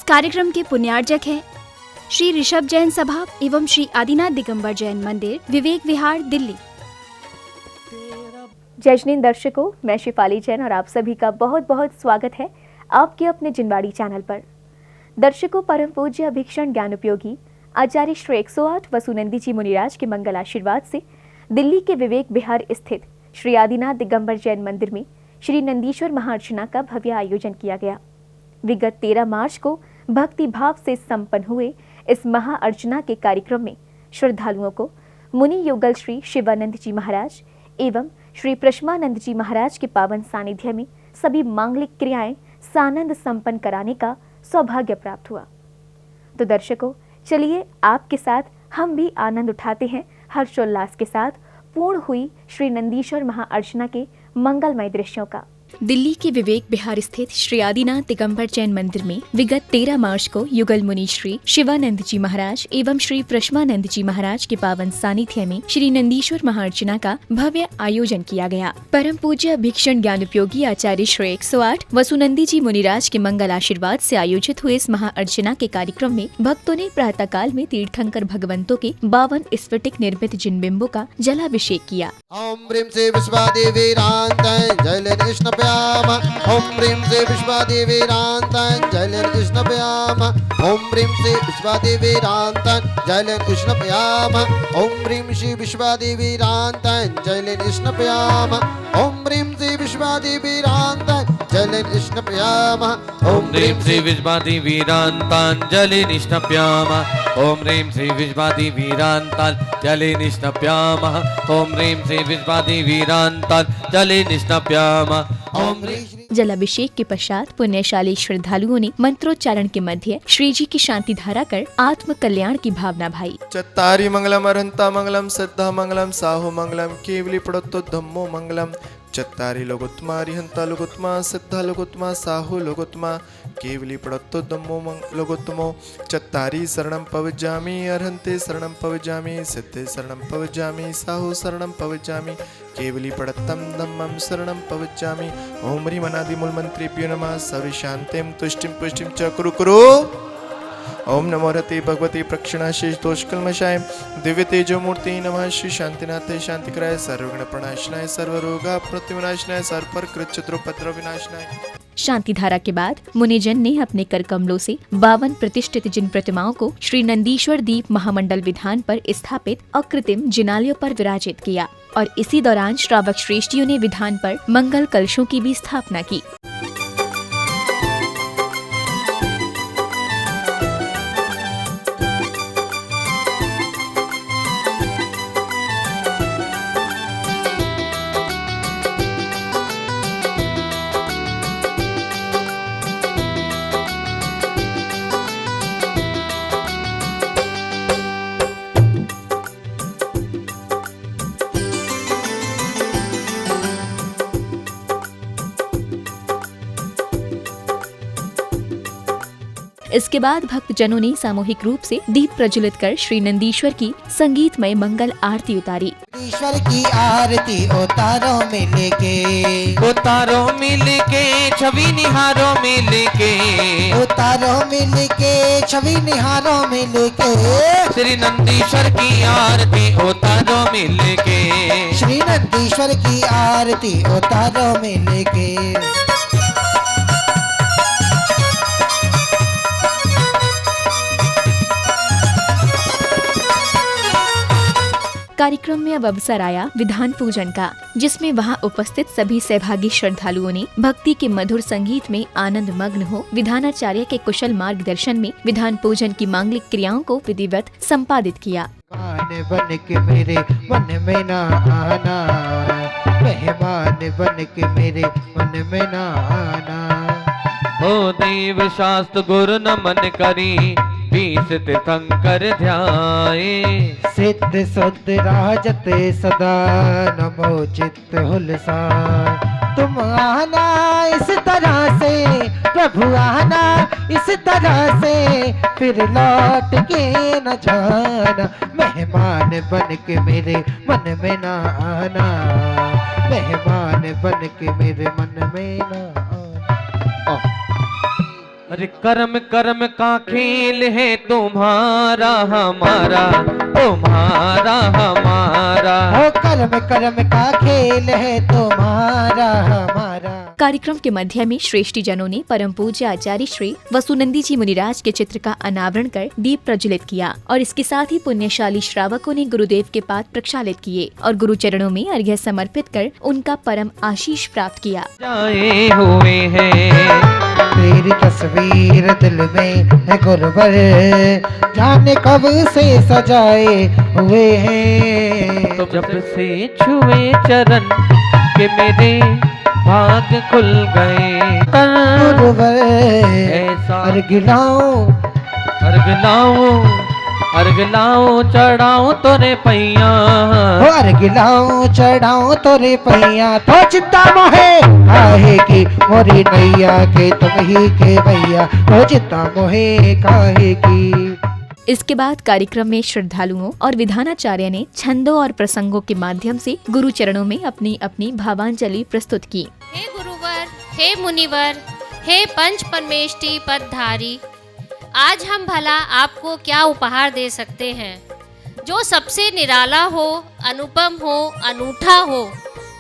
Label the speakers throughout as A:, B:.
A: कार्यक्रम के पुण्यार्जक हैं श्री ऋषभ जैन सभा एवं श्री आदिनाथ दिगंबर जैन मंदिर, विवेक विहार, दिल्ली।
B: जय जिनेंद्र दर्शकों, मैं शिफाली जैन और आप सभी का बहुत बहुत स्वागत है आपके अपने जिनवाड़ी चैनल पर। दर्शकों, परम पूज्य अभीक्षण ज्ञान उपयोगी आचार्य श्री 108 वसुनंदी जी मुनिराज के मंगल आशीर्वाद से दिल्ली के विवेक विहार स्थित श्री आदिनाथ दिगंबर जैन मंदिर में श्री नंदीश्वर महाअर्चना का भव्य आयोजन किया गया। विगत 13 मार्च को भक्ति भाव से संपन्न हुए इस महाअर्चना के कार्यक्रम में श्रद्धालुओं को मुनि युगल श्री शिवानंद जी महाराज एवं श्री प्रश्मानंद जी महाराज के पावन सानिध्य में सभी मांगलिक क्रियाएं सानंद संपन्न कराने का सौभाग्य प्राप्त हुआ। तो दर्शकों, चलिए आपके साथ हम भी आनंद उठाते हैं हर्षोल्लास के साथ पूर्ण हुई श्री नंदीश्वर महाअर्चना के मंगलमय दृश्यों का।
A: दिल्ली के विवेक विहार स्थित श्री आदिनाथ दिगंबर जैन मंदिर में विगत 13 मार्च को युगल मुनि श्री शिवानंद जी महाराज एवं श्री प्रश्मानंद जी महाराज के पावन सानिध्य में श्री नंदीश्वर महाअर्चना का भव्य आयोजन किया गया। परम पूज्य अभीक्षण ज्ञान उपयोगी आचार्य श्री 108 वसुनंदी जी मुनिराज के मंगल आशीर्वाद से आयोजित हुए इस महाअर्चना के कार्यक्रम में भक्तों ने प्रातः काल में तीर्थंकर भगवंतों के 52 स्फटिक निर्मित जिनबिंबों का जलाभिषेक किया।
C: ओम ह्रीं से विश्वादेवीरान्ताञ्जलिर्निष्णपयामः। ओम ह्रीं से विश्वादेवीरान्ताञ्जलिर्निष्णपयामः। ओम ह्रीं से विश्वादेवीरान्ताञ्जलिर्निष्णपयामः। ओम ह्रीं श्री विश्वादेवीरान्ताञ्जलिर्निष्णपयामः। ओम ह्रीं से विश्वादेवीरान्ताञ्जलिर्निष्णपयामः। ओम ह्रीं से विश्वादेवीरान्ताञ्जलिर्निष्णपयामः। ओम ह्रीं श्री विश्वादेवीरान्ताञ्जलिर्निष्णपयामः। ओम ह्रीं से विश्वादेवीरान्ताञ्जलिर्निष्णपयामः। ओम
A: जलाभिषेक के पश्चात पुण्यशाली श्रद्धालुओं ने मंत्रोच्चारण के मध्य श्री जी की शांति धारा कर आत्म कल्याण की भावना भाई।
D: चत्तारि मंगलम अरहंता मंगलम सिद्धा मंगलम साहो मंगलम केवली पड़तो धम्मो मंगलम। चत्तारि लोगोत्तमा अरिहंता लोगोत्तमा सिद्धा लोगोत्तमा साहो लोगोत्तमा केवली पड़तो धम्मो लोगोत्तमो। चत्तारि शरणं पवज्जामि अरहंते शरणं पवज्जामि सिद्धे शरणं पवज्जामि साहो शरणं पवज्जामि केवली पड़त्तम धम्मं शरणं पवज्जामि। ओम ह्रीं अनादिमूल मंत्रेभ्यो नमः। सर्व शांतिं तुष्टिं पुष्टिं च कुरु कुरु। ओम नमो रते भगवते प्रक्षणाशेष दोषकल्मषाय दिव्य तेजो मूर्ति नमः। श्री शांतिनाथे शांतिकराय सर्वगुण प्रणाशनाय सर्वरोगा प्रतिविनाशनाय सर्वपर कृच्छद्रोपद्रव विनाशनाय।
A: शांति धारा के बाद मुनिजन ने अपने कर कमलों से 52 प्रतिष्ठित जिन प्रतिमाओं को श्री नंदीश्वर दीप महामंडल विधान पर स्थापित अकृत्रिम जिनालयों पर विराजित किया और इसी दौरान श्रावक श्रेष्ठियों ने विधान पर मंगल कलशों की भी स्थापना की। इसके बाद भक्तजनों ने सामूहिक रूप से दीप प्रज्वलित कर श्री नंदीश्वर की संगीतमय मंगल आरती उतारी।
E: ईश्वर की आरती उतारो मिलके,
F: उतारो मिलके छवि निहारो मिलके,
E: उतारो मिलके छवि निहारो मिलके।
F: श्री नंदीश्वर की आरती उतारो मिलके,
E: श्री नंदीश्वर की आरती उतारो मिलके।
A: कार्यक्रम में अब अवसर आया विधान पूजन का, जिसमें वहां उपस्थित सभी सहभागी श्रद्धालुओं ने भक्ति के मधुर संगीत में आनंद मग्न हो विधानाचार्य के कुशल मार्गदर्शन में विधान पूजन की मांगलिक क्रियाओं को विधिवत संपादित किया।
E: बन के मेरे मन में ना आना, मेहमान बन के मेरे मन में ना आना।
F: ओ देव शास्त्र गुरु नमन करी बीस तीर्थंकर ध्याए।
E: सिद्ध सुध राजते सदा नमो चित्त हुलसाए। तुम आना इस तरह से प्रभु आना इस तरह से, फिर लौट के न जाना। मेहमान बन के मेरे मन में ना आना, मेहमान बन के मेरे मन में ना आना।
F: अरे कर्म कर्म का खेल है तुम्हारा हमारा, तुम्हारा हमारा।
E: ओ कर्म कर्म का खेल है तुम्हारा हमारा।
A: कार्यक्रम के मध्य में श्रेष्ठी जनों ने परम पूज्य आचार्य श्री वसुनंदी जी मुनिराज के चित्र का अनावरण कर दीप प्रज्वलित किया और इसके साथ ही पुण्यशाली श्रावकों ने गुरुदेव के पाद प्रक्षालित किए और गुरु चरणों में अर्घ्य समर्पित कर उनका परम आशीष प्राप्त किया।
F: जाए हुए हैं
E: तेरी तस्वीर दिल में है गुरुवर, जाने कब से सजाए हुए हैं।
F: तो जब से छुए चरण के मेरे भाग खुल गए।
E: गुरुवर
F: ऐसा
E: अर्घ लाऊं,
F: अर्घ लाऊं, अर्घ लाऊं चढ़ाऊं तोरे पैया।
E: ओ अर्घ लाऊं चढ़ाऊं तोरे पैया। तो चिंता मोहे काहे की मोरी नैया के तुम ही के भैया। तो चिंता मोहे काहे की।
A: इसके बाद कार्यक्रम में श्रद्धालुओं और विधानाचार्य ने छंदों और प्रसंगों के माध्यम से गुरु चरणों में अपनी अपनी भावांजलि प्रस्तुत की।
G: हे गुरुवर, हे मुनिवर, हे पंच परमेष्टि पदधारी, आज हम भला आपको क्या उपहार दे सकते हैं जो सबसे निराला हो, अनुपम हो, अनूठा हो,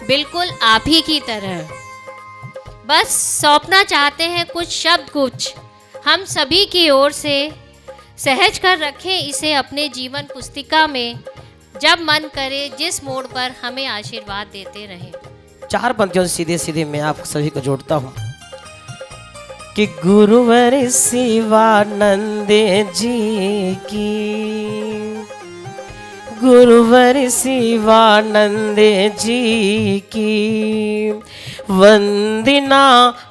G: बिल्कुल आप ही की तरह। बस सौंपना चाहते हैं कुछ शब्द, कुछ हम सभी की ओर से सहज कर रखें इसे अपने जीवन पुस्तिका में। जब मन करे जिस मोड़ पर हमें आशीर्वाद देते रहें।
H: 4 पंक्तियों से सीधे सीधे मैं आप सभी को जोड़ता हूँ कि गुरुवर शिवानंद जी की, गुरुवर शिवानंद जी की वंदना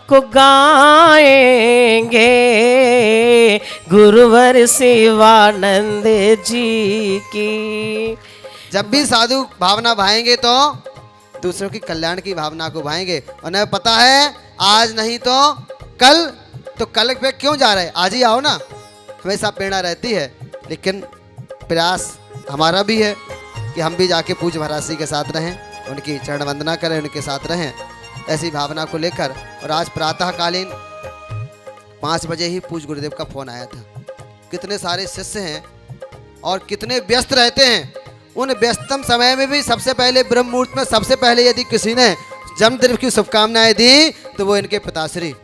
H: को गाएंगे। गुरुवर शिवानंद जी की।
I: जब भी साधु भावना भाएंगे तो दूसरों की कल्याण की भावना को भाएंगे। उन्हें पता है आज नहीं तो कल, तो कल पे क्यों जा रहे हैं, आज ही आओ ना। हमेशा प्रेरणा रहती है, लेकिन प्रयास हमारा भी है कि हम भी जाके पूज्य महाराज जी के साथ रहें, उनकी चरण वंदना करें, उनके साथ रहें, ऐसी भावना को लेकर। और आज प्रातःकालीन 5 बजे ही पूज्य गुरुदेव का फोन आया था। कितने सारे शिष्य हैं और कितने व्यस्त रहते हैं। उन व्यस्तम समय में भी सबसे पहले ब्रह्म मुहूर्त में सबसे पहले यदि किसी ने जन्मदिन की शुभकामनाएं दी तो वो इनके पिताश्री।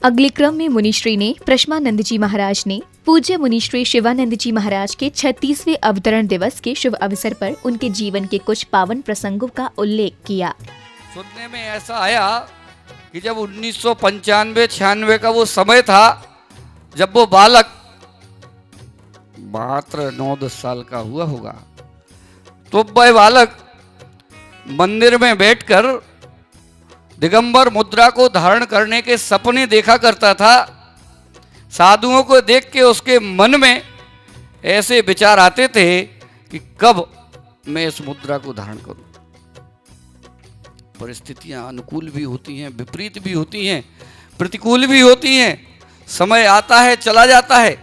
A: अगले क्रम में मुनिश्री ने प्रश्मानंद जी महाराज ने पूज्य मुनिश्री शिवानंद जी महाराज के 36वें अवतरण दिवस के शुभ अवसर पर उनके जीवन के कुछ पावन प्रसंगों का उल्लेख किया।
J: सुनने में ऐसा आया कि जब 1995-96 का वो समय था, जब वो बालक मात्र 9-10 साल का हुआ होगा, तो वह बालक मंदिर में बैठकर दिगंबर मुद्रा को धारण करने के सपने देखा करता था। साधुओं को देख के उसके मन में ऐसे विचार आते थे कि कब मैं इस मुद्रा को धारण करूं। परिस्थितियां अनुकूल भी होती हैं, विपरीत भी होती हैं, प्रतिकूल भी होती हैं। समय आता है, चला जाता है,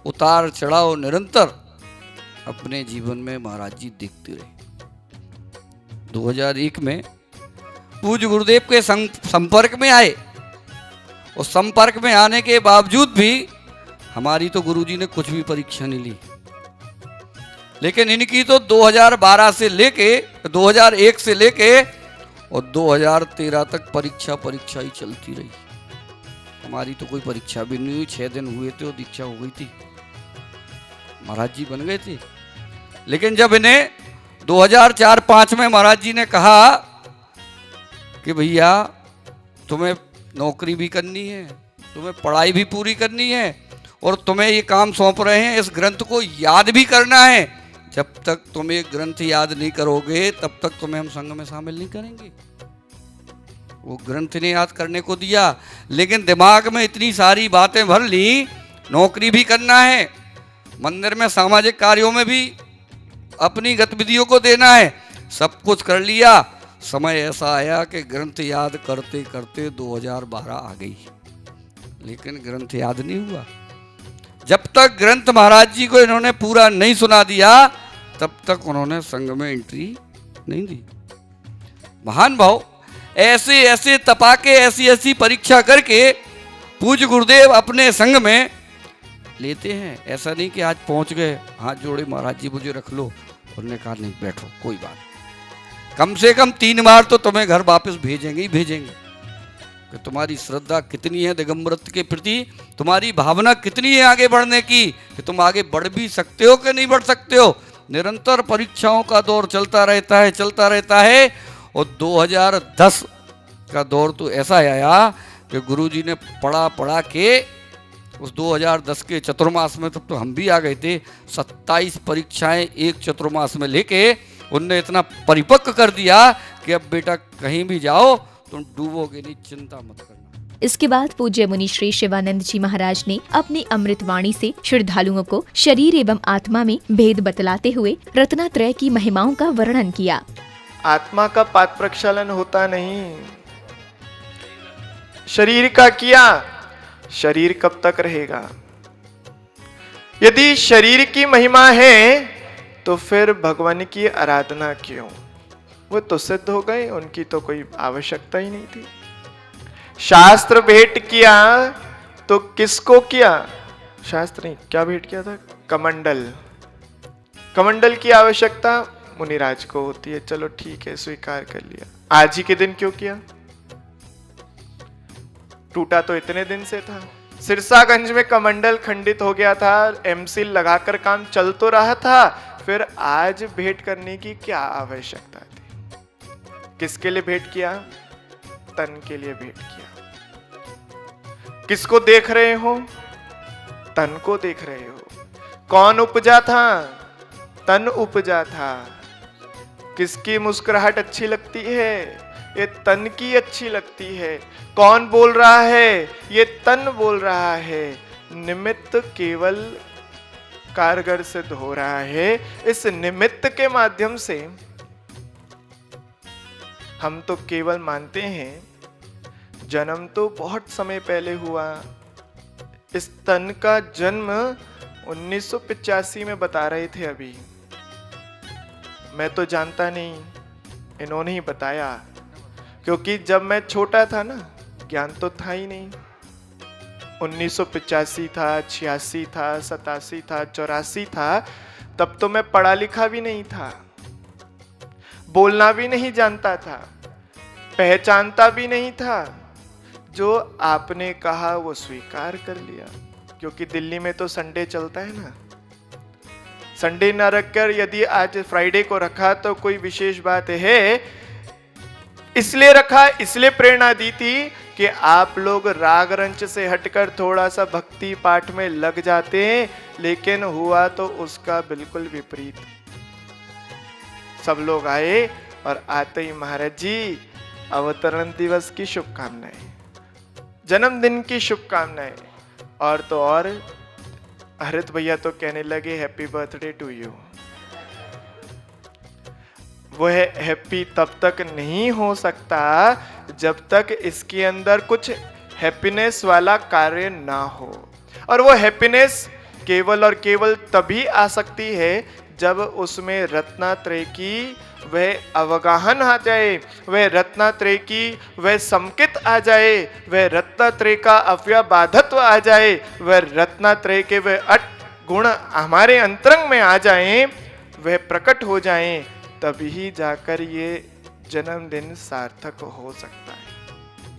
J: उतार चढ़ाव निरंतर अपने जीवन में महाराज जी देखते रहे। 2001 में पूज्य गुरुदेव के संपर्क में आए और संपर्क में आने के बावजूद भी हमारी तो गुरुजी ने कुछ भी परीक्षा नहीं ली, लेकिन इनकी तो 2012 से लेके 2001 से लेके और 2013 तक परीक्षा ही चलती रही। हमारी तो कोई परीक्षा भी नहीं हुई। 6 दिन हुए थे और दीक्षा हो गई थी, महाराज जी बन गए थे। लेकिन जब इन्हें 2004-05 में महाराज जी ने कहा कि भैया तुम्हें नौकरी भी करनी है, तुम्हें पढ़ाई भी पूरी करनी है और तुम्हें ये काम सौंप रहे हैं, इस ग्रंथ को याद भी करना है। जब तक तुम ये ग्रंथ याद नहीं करोगे तब तक तुम्हें हम संघ में शामिल नहीं करेंगे। वो ग्रंथ ने याद करने को दिया, लेकिन दिमाग में इतनी सारी बातें भर ली, नौकरी भी करना है, मंदिर में सामाजिक कार्यों में भी अपनी गतिविधियों को देना है, सब कुछ कर लिया। समय ऐसा आया कि ग्रंथ याद करते करते 2012 आ गई, लेकिन ग्रंथ याद नहीं हुआ। जब तक ग्रंथ महाराज जी को इन्होंने पूरा नहीं सुना दिया तब तक उन्होंने संघ में एंट्री नहीं दी। महान भाव ऐसे ऐसे तपाके, ऐसी ऐसी परीक्षा करके पूज्य गुरुदेव अपने संग में लेते हैं। ऐसा नहीं कि आज पहुंच गए, हाथ जोड़े महाराज जी मुझे रख लो, उन्होंने कहा नहीं बैठो कोई बात। कम से कम 3 बार तो तुम्हें घर वापस भेजेंगे ही भेजेंगे कि तुम्हारी श्रद्धा कितनी है दिगंबरत्व के प्रति, तुम्हारी भावना कितनी है आगे बढ़ने की, कि तुम आगे बढ़ भी सकते हो कि नहीं बढ़ सकते हो। निरंतर परीक्षाओं का दौर चलता रहता है। और 2010 का दौर तो ऐसा आया कि गुरुजी ने पढ़ा के उस 2010 के चतुर्मास में, तब तो हम भी आ गए थे, 27 परीक्षाएं एक चतुर्मास में लेके उनने इतना परिपक्व कर दिया कि अब बेटा कहीं भी जाओ तुम डूबोगे नहीं, चिंता मत करना।
A: इसके बाद पूज्य मुनि श्री शिवानंद जी महाराज ने अपनी अमृत वाणी से श्रद्धालुओं को शरीर एवं आत्मा में भेद बतलाते हुए रत्नात्रय की महिमाओं का वर्णन किया।
D: आत्मा का पात प्रक्षालन होता नहीं, शरीर का किया, शरीर कब तक रहेगा। यदि शरीर की महिमा है तो फिर भगवान की आराधना क्यों, वो तो सिद्ध हो गए, उनकी तो कोई आवश्यकता ही नहीं थी। शास्त्र भेंट किया तो किसको किया, शास्त्र नहीं, क्या भेंट किया था, कमंडल। कमंडल की आवश्यकता मुनिराज को होती है, चलो ठीक है स्वीकार कर लिया। आज ही के दिन क्यों किया, टूटा तो इतने दिन से था। सिरसागंज में कमंडल खंडित हो गया था, एमसील लगाकर काम चल तो रहा था, फिर आज भेंट करने की क्या आवश्यकता थी। किसके लिए भेंट किया, तन के लिए भेंट किया। किसको देख रहे हो, तन को देख रहे हो। कौन उपजा था, तन उपजा था। किसकी मुस्कुराहट अच्छी लगती है, ये तन की अच्छी लगती है। कौन बोल रहा है, ये तन बोल रहा है। निमित्त केवल कारगर सिद्ध हो रहा है। इस निमित्त के माध्यम से हम तो केवल मानते हैं जन्म तो बहुत समय पहले हुआ। इस तन का जन्म 1985 में बता रहे थे अभी, मैं तो जानता नहीं, इन्होंने ही बताया, क्योंकि जब मैं छोटा था ना, ज्ञान तो था ही नहीं। 1985 था, 86 था, 87 था, 84 था, तब तो मैं पढ़ा लिखा भी नहीं था, बोलना भी नहीं जानता था, पहचानता भी नहीं था। जो आपने कहा वो स्वीकार कर लिया, क्योंकि दिल्ली में तो संडे चलता है ना। संडे ना रखकर यदि आज फ्राइडे को रखा तो कोई विशेष बात है। इसलिए रखा, इसलिए प्रेरणा दी थी कि आप लोग राग रंच से हटकर थोड़ा सा भक्ति पाठ में लग जाते हैं, लेकिन हुआ तो उसका बिल्कुल विपरीत। सब लोग आए और आते ही महाराज जी अवतरण दिवस की शुभकामनाएं, जन्मदिन की शुभकामनाएं, और तो और हरित भैया तो कहने लगे हैप्पी बर्थडे टू यू। वो है हैप्पी तब तक नहीं हो सकता जब तक इसके अंदर कुछ हैप्पीनेस वाला कार्य ना हो। और वो हैप्पीनेस केवल और केवल तभी आ सकती है जब उसमें रत्नात्रय की वह अवगाहन आ जाए, वह रत्नात्रय की वह संकित आ जाए, वह रत्नात्रय का अव्यबाधत्व आ जाए, वह रत्नात्रय के वह अट गुण हमारे अंतरंग में आ जाएं, वह प्रकट हो जाएं, तभी जाकर ये जन्मदिन सार्थक हो सकता है।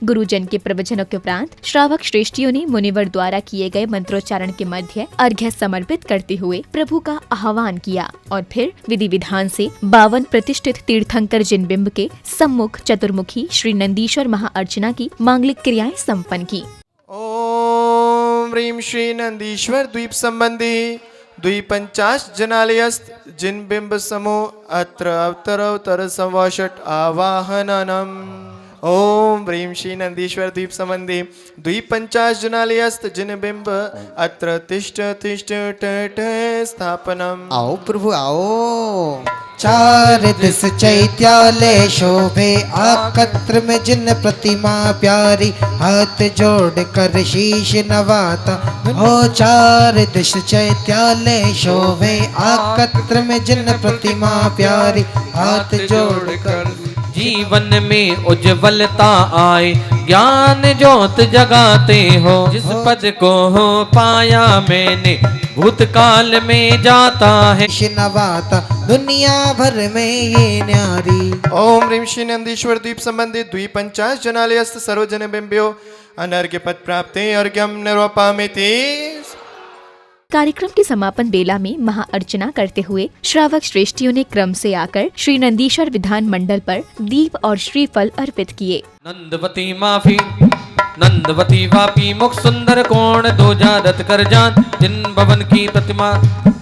A: गुरुजन के प्रवचनों के उपरांत श्रावक श्रेष्ठियों ने मुनिवर द्वारा किए गए मंत्रोच्चारण के मध्य अर्घ्य समर्पित करते हुए प्रभु का आह्वान किया और फिर विधि विधान से 52 प्रतिष्ठित तीर्थंकर जिनबिंब के सम्मुख चतुर्मुखी श्री नंदीश्वर महाअर्चना की मांगलिक क्रियाएं संपन्न की।
D: ओम ह्रीं श्री नंदीश्वर द्वीप संबंधी द्विपंचाश जनालयस्त जिनबिंब समो अत्र अवतर संवाषट आवाहननम। ओम ह्रीं श्री नंदीश्वर द्वीप संबंधी द्विपंचाश जनालयस्त जिनबिंब अत्र तिष्ठ तिष्ठ ट स्थापनम।
I: आओ प्रभु आओ।
E: चार दिस चैत्यालय शोभे आकत्र में जिन प्रतिमा प्यारी, हाथ जोड़ कर शीश नवाता हो। चार दिश चैत्यालय शोभे आकत्र में जिन प्रतिमा प्यारी, हाथ जोड़ कर
F: जीवन में उज्ज्वलता आए, ज्ञान ज्योत जगाते हो। जिस पद को हो पाया मैंने भूतकाल में जाता है।
E: नवाता दुनिया भर में ये न्यारी।
D: ओम ह्रीं श्री नंदीश्वर द्वीप संबंधित द्वीपंचाश जनालयस्थ सर्वजन बिंब्यो अनर्घ्य पद प्राप्ते अर्घ्यम निर्वपामिति।
A: कार्यक्रम के समापन बेला में महाअर्चना करते हुए श्रावक श्रेष्ठियों ने क्रम से आकर श्री नंदीश्वर विधान मंडल पर दीप और श्रीफल अर्पित किए।
F: नंदवती माफी नंदवती वापी मुख सुंदर कोण दो रत कर जान। जिन भवन की प्रतिमा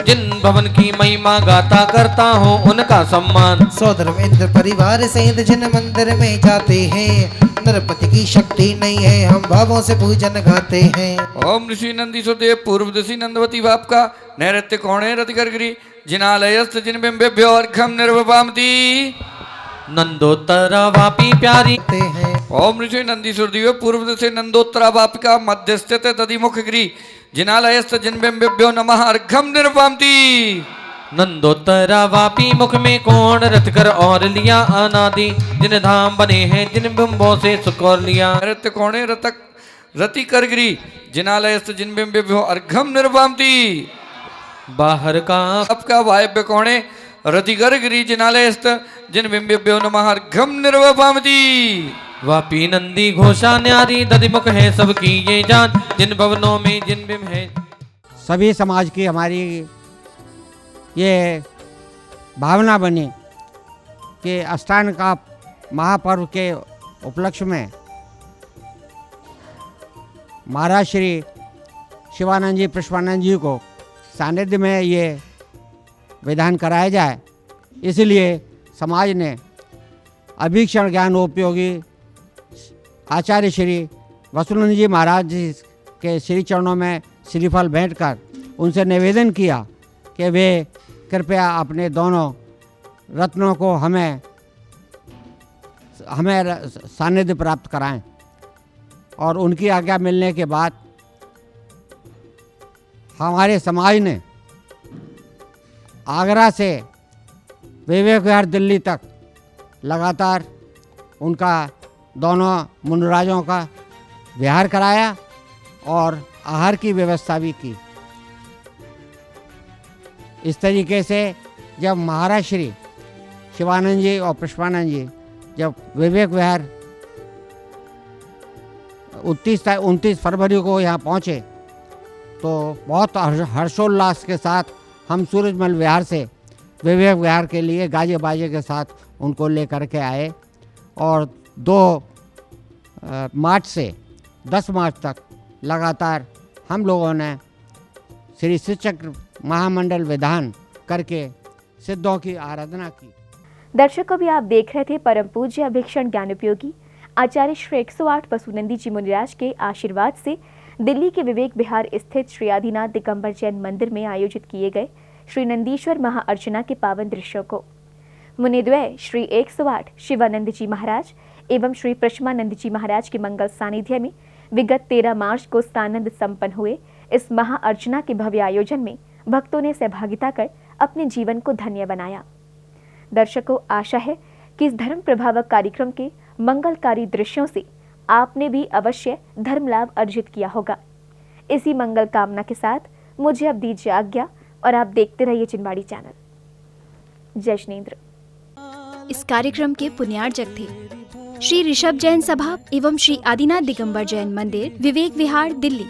F: जिन भवन की महिमा गाता करता हो उनका सम्मान।
E: सोदर इंद्र परिवार सहित जिन मंदिर में जाते हैं नरपति की शक्ति नहीं है हम भावों से पूजन गाते हैं।
J: ओम ऋषि नंदीश्वर देव पूर्व दिशि नंदवती बाप का नैऋत्य कोणे रतिकर गिरी जिनालयस्थ जिन बिंबेभ्यो अर्घ्यम निर्वपामति।
F: नंदोत्तरा वापी प्यारी
E: हैं।
J: ओम ऋषि नंदीश्वर देव पूर्व दिशि नंदोत्तरा बाप का मध्य स्थित तदिमुख गिरी जिनालयस्थ जिन बिंबेभ्यो नमः अर्घ्यम निर्वपामति।
F: नंदोत्तरा वापी मुख में कोण रत कर और लिया अनादि। जिन धाम बने हैं जिन बिंबों से सुख और लिया।
J: नैऋत्य कोणे रतक रति कर गिरी जिनालयस्थ जिन बिंबेभ्यो अर्घ्यम निर्वपामति।
F: बाहर का
J: आपका वायव्य कोणे रतिकर गिरी जिनालयस्थ जिन बिंबेभ्यो नमः अर्घ्यम निर्वपामति।
F: वापी नंदी घोषा न्यारी दधिमुख है सबकी ये जान। जिन भवनों में जिन बिंब है।
K: सभी समाज की हमारी ये भावना बनी कि अष्टांग का महापर्व के उपलक्ष्य में महाराज श्री शिवानंद जी पुष्पानंद जी को सानिध्य में ये विधान कराया जाए। इसलिए समाज ने अभीक्षण ज्ञानोपयोगी आचार्य श्री वसुनंद जी महाराज जी के श्री चरणों में श्रीफल भेंट कर उनसे निवेदन किया कि वे कृपया अपने दोनों रत्नों को हमें सानिध्य प्राप्त कराएं। और उनकी आज्ञा मिलने के बाद हमारे समाज ने आगरा से विवेक विहार दिल्ली तक लगातार उनका दोनों मुनिराजों का विहार कराया और आहार की व्यवस्था भी की। इस तरीके से जब महाराज श्री शिवानंद जी और पुष्पानंद जी जब विवेक विहार 29 फरवरी को यहाँ पहुँचे तो बहुत हर्षोल्लास के साथ हम सूरजमल विहार से विवेक विहार के लिए गाजे बाजे के साथ उनको लेकर के आए। और 2 मार्च से 10 मार्च तक लगातार हम लोगों ने श्री शिवचक्र महामंडल विधान करके सिद्धों की आराधना की।
B: दर्शकों भी आप देख रहे थे परम पूज्य अभीक्षण ज्ञानोपयोगी आचार्य श्री 108 वसुनंदी जी मुनिराज के आशीर्वाद से दिल्ली के विवेक विहार स्थित श्री आदिनाथ दिगंबर जैन मंदिर में आयोजित किए गए श्री नंदीश्वर महाअर्चना के पावन दृश्यों को मुनिद्वय श्री 108 शिवानंद जी महाराज एवं श्री प्रश्मानंद जी महाराज के मंगल सानिध्य में विगत 13 मार्च को सानंद संपन्न हुए इस महाअर्चना के भव्य आयोजन में भक्तों ने सहभागिता कर अपने जीवन को धन्य बनाया। दर्शकों, आशा है कि इस धर्म प्रभावक कार्यक्रम के मंगलकारी दृश्यों से आपने भी अवश्य धर्म लाभ अर्जित किया होगा। इसी मंगल कामना के साथ मुझे अब दीजिए आज्ञा और आप देखते रहिए चिनवाड़ी चैनल। जय जिनेंद्र।
A: इस कार्यक्रम के पुण्यार्जक थे श्री ऋषभ जैन सभा एवं श्री आदिनाथ दिगंबर जैन मंदिर, विवेक विहार, दिल्ली।